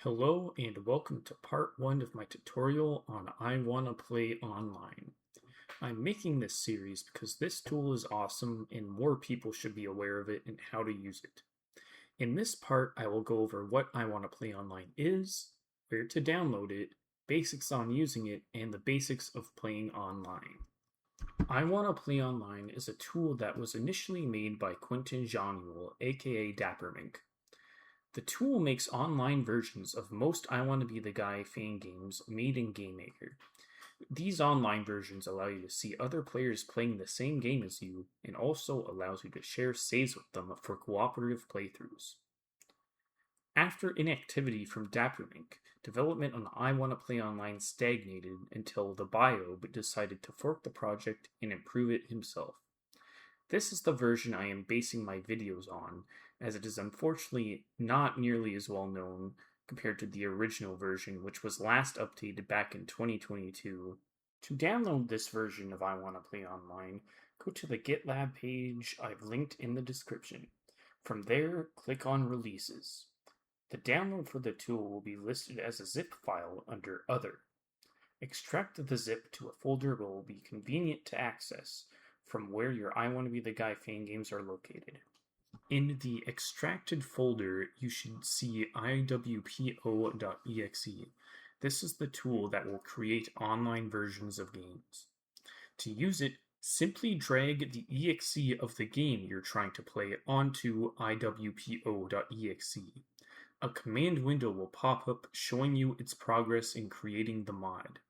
Hello and welcome to part 1 of my tutorial on I Wanna Play Online. I'm making this series because this tool is awesome and more people should be aware of it and how to use it. In this part, I will go over what I Wanna Play Online is, where to download it, basics on using it, and the basics of playing online. I Wanna Play Online is a tool that was initially made by Quentin Januel, aka Dappermink. The tool makes online versions of most I Wanna Be the Guy fan games made in GameMaker. These online versions allow you to see other players playing the same game as you, and also allows you to share saves with them for cooperative playthroughs. After inactivity from Dappermink, development on I Wanna Play Online stagnated until TheBiob decided to fork the project and improve it himself. This is the version I am basing my videos on, as it is unfortunately not nearly as well known compared to the original version, which was last updated back in 2022. To download this version of I Wanna Play Online, go to the GitLab page I've linked in the description. From there, click on Releases. The download for the tool will be listed as a zip file under Other. Extract the zip to a folder that will be convenient to access from where your I Wanna Be the Guy fan games are located. In the extracted folder, you should see iwpo.exe. This is the tool that will create online versions of games. To use it, simply drag the exe of the game you're trying to play onto iwpo.exe. A command window will pop up showing you its progress in creating the mod.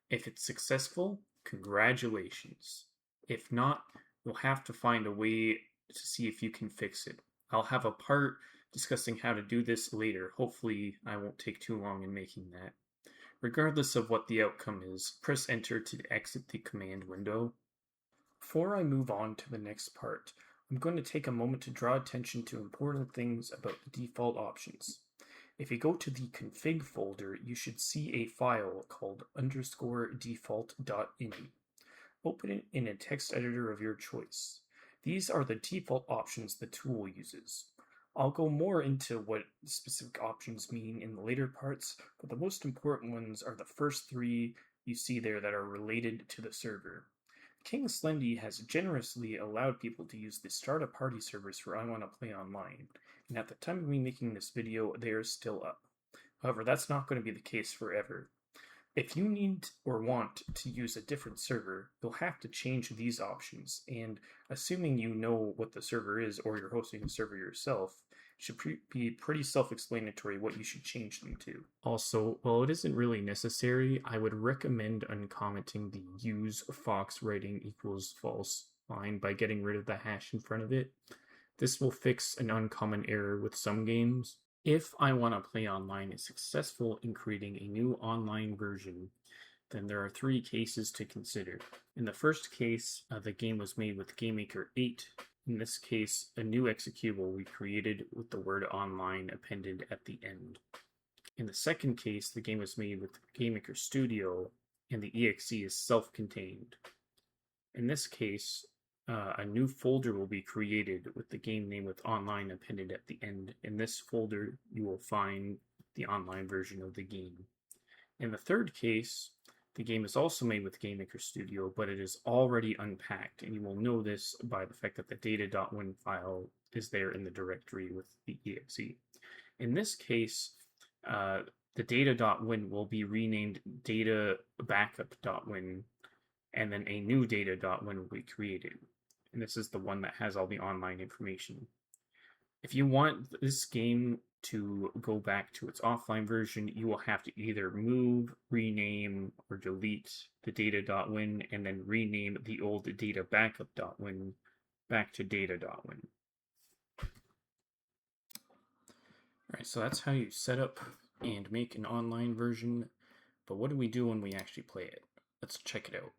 If it's successful, congratulations. If not, you'll have to find a way to see if you can fix it. I'll have a part discussing how to do this later. Hopefully, I won't take too long in making that. Regardless of what the outcome is, press enter to exit the command window. Before I move on to the next part, I'm going to take a moment to draw attention to important things about the default options. If you go to the config folder, you should see a file called _default.ini. Open it in a text editor of your choice. These are the default options the tool uses. I'll go more into what specific options mean in the later parts, but the most important ones are the first three you see there that are related to the server. King Slendy has generously allowed people to use the startup party servers for I Wanna Play Online, and at the time of me making this video, they are still up. However, that's not going to be the case forever. If you need or want to use a different server, you'll have to change these options, and assuming you know what the server is or you're hosting a server yourself, it should be pretty self-explanatory what you should change them to. Also, while it isn't really necessary, I would recommend uncommenting the use fox writing equals false line by getting rid of the hash in front of it. This will fix an uncommon error with some games. If I Wanna Play Online is successful in creating a new online version, then there are three cases to consider. In the first case, the game was made with GameMaker 8. In this case, a new executable will be created with the word online appended at the end. In the second case, the game was made with GameMaker Studio, and the exe is self-contained. In this case, a new folder will be created with the game name with online appended at the end. In this folder, you will find the online version of the game. In the third case, the game is also made with GameMaker Studio, but it is already unpacked, and you will know this by the fact that the data.win file is there in the directory with the exe. In this case, the data.win will be renamed databackup.win, and then a new data.win will be created. And this is the one that has all the online information. If you want this game to go back to its offline version, you will have to either move, rename, or delete the data.win and then rename the old databackup.win back to data.win. Alright, so that's how you set up and make an online version, but what do we do when we actually play it? Let's check it out.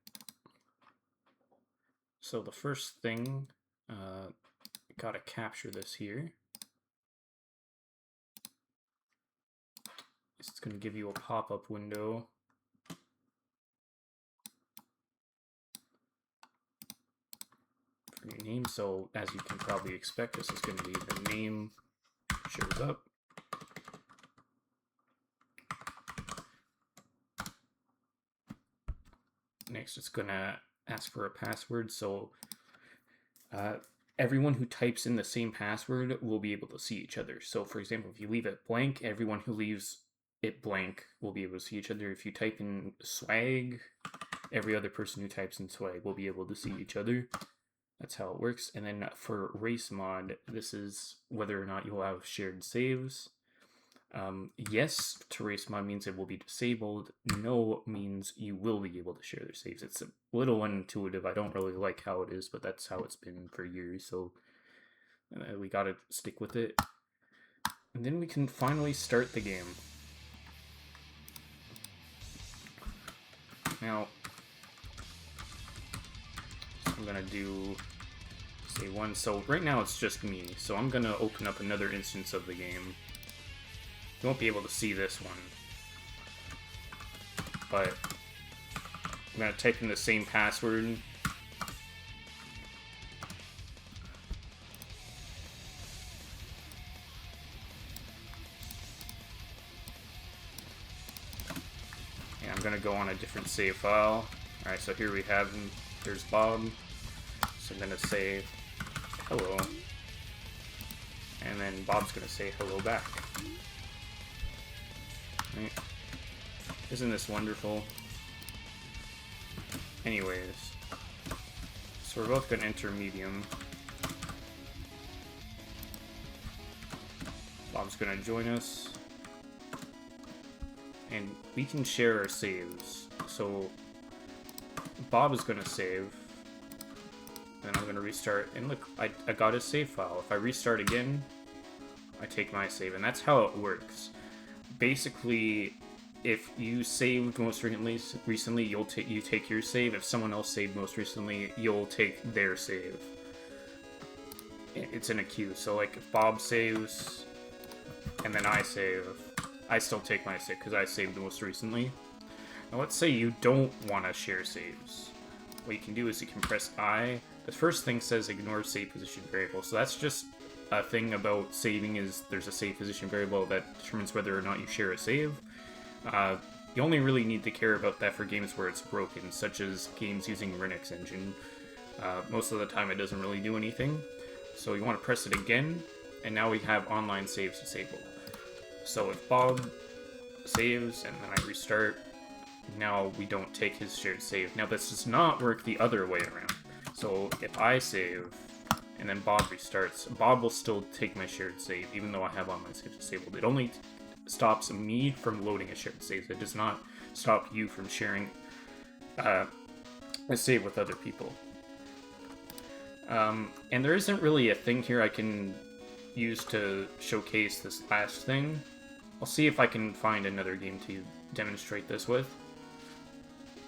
So the first thing, gotta capture this here. It's going to give you a pop-up window. For your name, so as you can probably expect, this is going to be the name shows up. Next, it's gonna ask for a password. So everyone who types in the same password will be able to see each other. So for example, if you leave it blank, everyone who leaves it blank will be able to see each other. If you type in swag, every other person who types in swag will be able to see each other. That's how it works. And then for race mod, this is whether or not you'll have shared saves. Yes to race mod means it will be disabled. No means you will be able to share their saves. It's a little unintuitive. I don't really like how it is, but that's how it's been for years. So we gotta stick with it. And then we can finally start the game. Now, I'm gonna do say one. So right now it's just me. So I'm gonna open up another instance of the game. You won't be able to see this one, but I'm gonna type in the same password. And I'm gonna go on a different save file. Alright, so here we have him. There's Bob. So I'm gonna say hello. And then Bob's gonna say hello back. Right. Isn't this wonderful? Anyways, so we're both going to enter medium. Bob's going to join us. And we can share our saves. So Bob is going to save. And I'm going to restart. And look, I got his save file. If I restart again, I take my save. And that's how it works. Basically, if you saved most recently, you take your save. If someone else saved most recently, you'll take their save. It's in a queue. So like if Bob saves and then I save, I still take my save because I saved most recently. Now let's say you don't want to share saves. What you can do is you can press I. The first thing says ignore save position variable. So that's just a thing about saving, is there's a save position variable that determines whether or not you share a save. You only really need to care about that for games where it's broken, such as games using Linux engine. Most of the time it doesn't really do anything. So you want to press it again, and now we have online saves disabled. So if Bob saves and then I restart, now we don't take his shared save. Now this does not work the other way around. So if I save and then Bob restarts, Bob will still take my shared save, even though I have online saves disabled. It only stops me from loading a shared save. It does not stop you from sharing a save with other people. And there isn't really a thing here I can use to showcase this last thing. I'll see if I can find another game to demonstrate this with.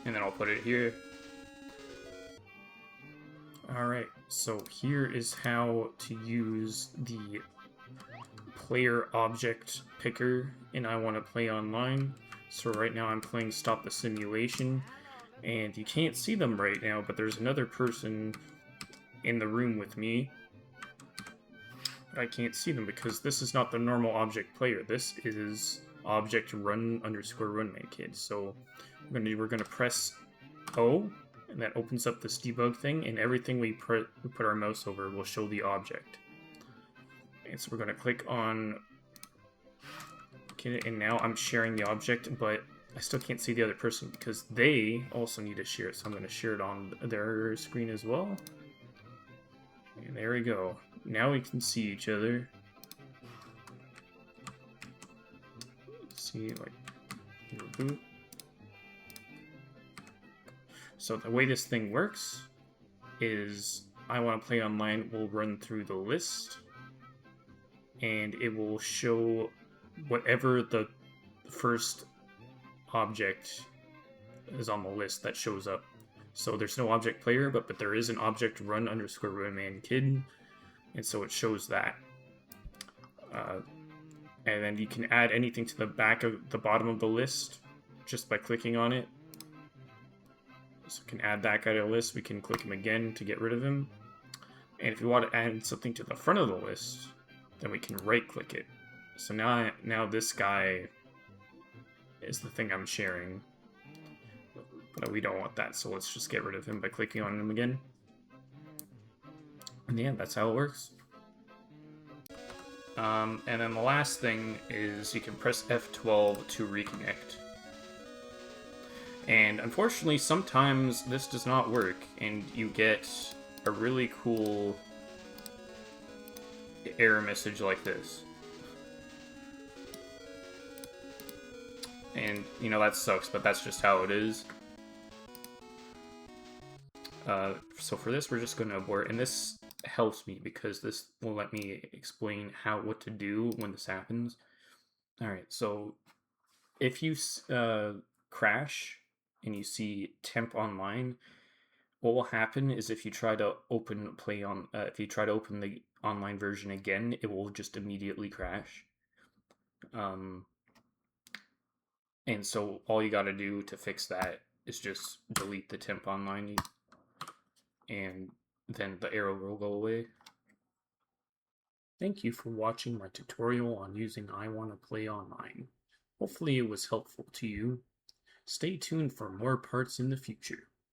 And then I'll put it here. Alright, so here is how to use the player object picker in I Want to Play Online. So right now I'm playing Stop the Simulation, and you can't see them right now, but there's another person in the room with me. But I can't see them because this is not the normal object player. This is object run_runMan kid. So we're gonna press O, and that opens up this debug thing, and everything we put our mouse over will show the object. And so we're going to click on, okay, and now I'm sharing the object, but I still can't see the other person because they also need to share it. So I'm going to share it on their screen as well. And there we go. Now we can see each other. See, like, boot. So the way this thing works is I Want to Play Online will run through the list, and it will show whatever the first object is on the list that shows up. So there's no object player, but there is an object run_runman kid, and so it shows that. And then you can add anything to the bottom of the list just by clicking on it. So we can add that guy to the list. We can click him again to get rid of him. And if we want to add something to the front of the list, then we can right-click it. So now this guy is the thing I'm sharing. But we don't want that, so let's just get rid of him by clicking on him again. And yeah, that's how it works. And then the last thing is you can press F12 to reconnect. And unfortunately, sometimes this does not work, and you get a really cool error message like this. And, you know, that sucks, but that's just how it is. So for this, we're just going to abort, and this helps me because this will let me explain what to do when this happens. Alright, so if you crash and you see temp online, what will happen is if you try to open the online version again, it will just immediately crash. And so all you gotta do to fix that is just delete the temp online, and then the error will go away. Thank you for watching my tutorial on using I Wanna Play Online. Hopefully it was helpful to you. Stay tuned for more parts in the future.